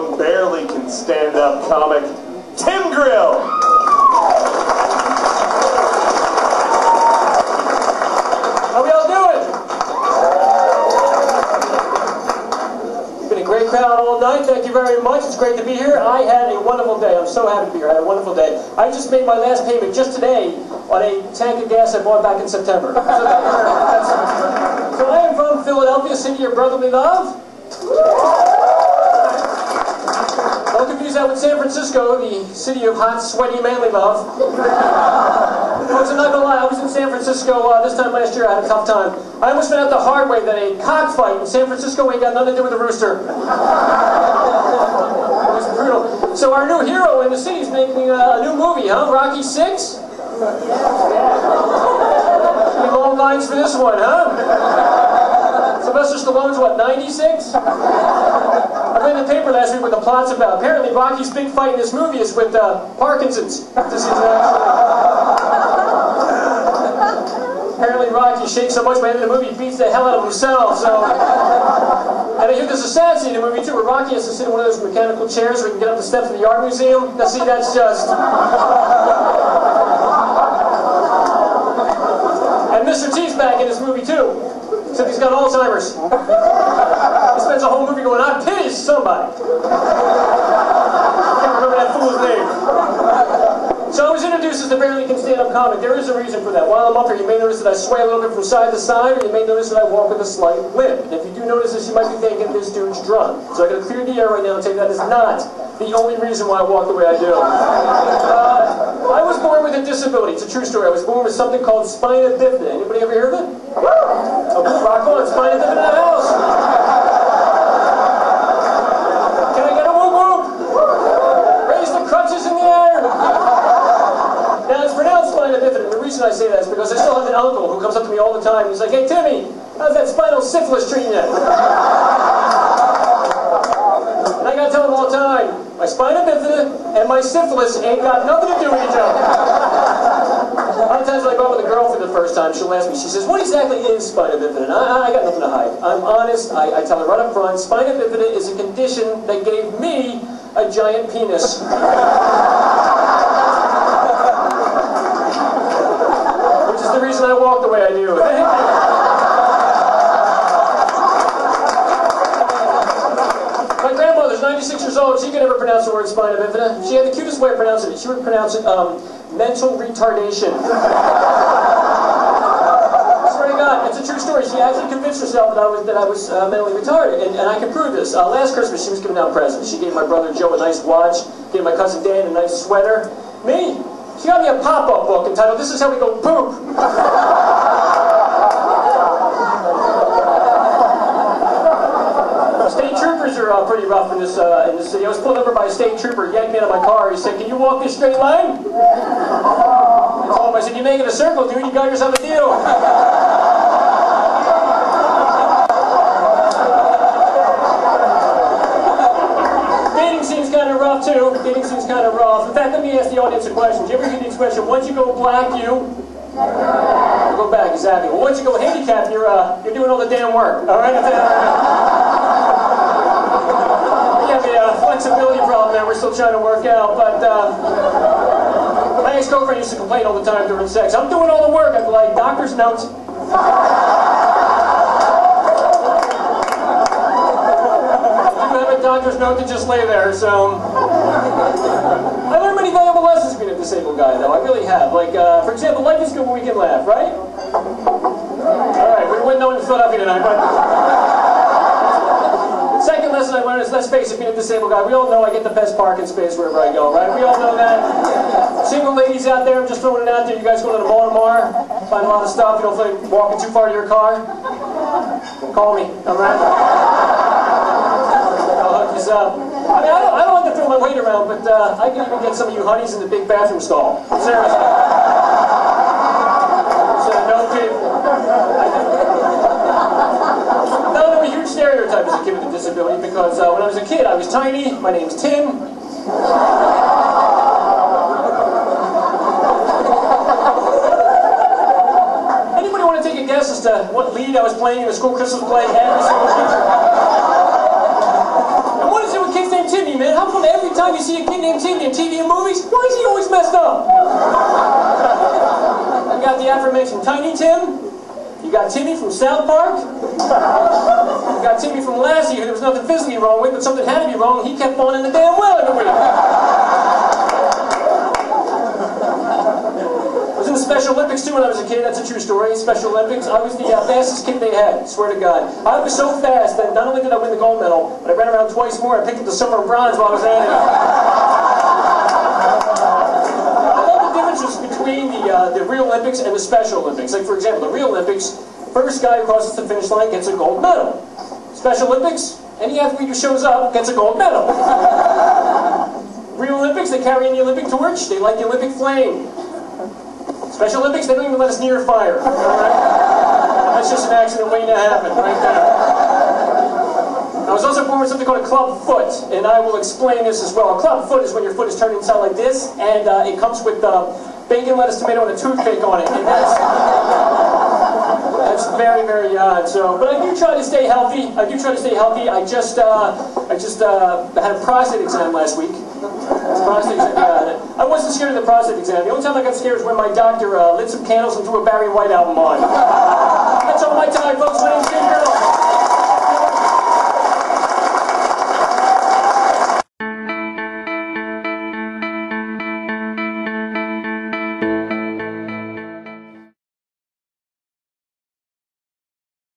who barely can stand up comic, Tim Grill. How we all doing? It's been a great crowd all night. Thank you very much. It's great to be here. I had a wonderful day. I'm so happy to be here. I had a wonderful day. I just made my last payment just today on a tank of gas I bought back in September. So I am from Philadelphia, city of brotherly love. Don't confuse that with San Francisco, the city of hot, sweaty, manly love. Folks, I'm not going to lie, I was in San Francisco this time last year. I had a tough time. I almost found out the hard way that a cockfight in San Francisco ain't got nothing to do with a rooster. It was brutal. So our new hero in the city is making a new movie, huh? Rocky VI? Any long lines for this one, huh? Sylvester Stallone's what, 96? I read in the paper last week what the plot's about. Apparently Rocky's big fight in this movie is with Parkinson's. Apparently Rocky shakes so much by the end of the movie he beats the hell out of himself. So, and I hear there's a sad scene in the movie too where Rocky has to sit in one of those mechanical chairs where he can get up the steps of the art museum. Now see, that's just... And Mr. T's back in this movie too, except he's got Alzheimer's. He spends a whole movie going, I pity somebody. Can't remember that fool's name. So I was introduced as the Barely Can Stand Up comic. There is a reason for that. While I'm up here, you may notice that I sway a little bit from side to side, or you may notice that I walk with a slight limp. And if you do notice this, you might be thinking this dude's drunk. So I got to clear the air right now and tell you that is not the only reason why I walk the way I do. I was born with a disability. It's a true story. I was born with something called spina bifida. Anybody ever hear of it? Oh, rock on, spina bifida in the house. Can I get a whoop whoop? Raise the crutches in the air. Now it's pronounced spina bifida. And the reason I say that is because I still have an uncle who comes up to me all the time. He's like, hey Timmy, how's that spinal syphilis treating you? And I gotta tell him all the time, my spina bifida and my syphilis ain't got nothing to do with each other. A lot of times when I go out with a girl for the first time, she'll ask me, she says, what exactly is spina bifida? And I got nothing to hide. I'm honest, I tell her right up front, spina bifida is a condition that gave me a giant penis. Which is the reason I walk the way I do. My grandmother's 96 years old. She could never pronounce the word spina bifida. She had the cutest way of pronouncing it. She would pronounce it mental retardation. I swear to God, it's a true story. She actually convinced herself that I was mentally retarded, and I can prove this. Last Christmas, she was giving out presents. She gave my brother Joe a nice watch, gave my cousin Dan a nice sweater. Me, she got me a pop-up book entitled "This Is How We Go Poop." State troopers are pretty rough in this city. I was pulled over by a state trooper, yanked me out of my car. He said, can you walk this straight line? I told him, I said, you make it a circle, dude, you got yourself a deal. Dating seems kind of rough too. Dating seems kind of rough. In fact, let me ask the audience a question. Do you ever hear the expression, once you go black, you... Go back, exactly. Well, once you go handicapped, you're doing all the damn work. All right? Flexibility problem that we're still trying to work out, but my ex-girlfriend used to complain all the time during sex. I'm doing all the work. I'd be like, doctor's notes. You have a doctor's note to just lay there, so... I learned many valuable lessons being a disabled guy, though. I really have. Like, for example, life is good when we can laugh, right? Alright, we wouldn't know in Philadelphia tonight, but... Second lesson I learned is, let's face it, being a disabled guy, we all know I get the best parking space wherever I go, right? We all know that. Single ladies out there, I'm just throwing it out there. You guys go to the mall tomorrow, find a lot of stuff, you don't feel like walking too far to your car? Call me, alright? I'll hook you up. I mean, I don't like to throw my weight around, but I can even get some of you honeys in the big bathroom stall. Seriously. So, no kid. A huge stereotype as a kid with a disability because when I was a kid I was tiny, my name's Tim. Anybody want to take a guess as to what lead I was playing in the school Christmas play every single week? I wanted to see what kids named Timmy, man. see a kid named Timmy in TV and movies? Why is he always messed up? You got the aforementioned Tiny Tim. You got Timmy from South Park. You got Timmy from Lassie, who there was nothing physically wrong with, but something had to be wrong, and he kept falling in the damn well every week. I was in the Special Olympics too when I was a kid. That's a true story. Special Olympics. I was the fastest kid they had. Swear to God. I was so fast that not only did I win the gold medal, but I ran around twice more. I picked up the silver and bronze while I was at it. I love the differences between the real Olympics and the Special Olympics. Like for example, the real Olympics, first guy who crosses the finish line gets a gold medal. Special Olympics, any athlete who shows up gets a gold medal. Real Olympics, they carry in the Olympic torch. They light the Olympic flame. Special Olympics, they don't even let us near fire. Right? That's just an accident waiting to happen, right there. I was also born with something called a club foot, and I will explain this as well. A club foot is when your foot is turned inside like this, and it comes with bacon, lettuce, tomato, and a toothpick on it. And that's very, very odd. So, but I do try to stay healthy. I just had a prostate exam last week. I wasn't scared of the prostate exam. The only time I got scared was when my doctor lit some candles and threw a Barry White album on. That's all my time, folks. My name's Tim Girl.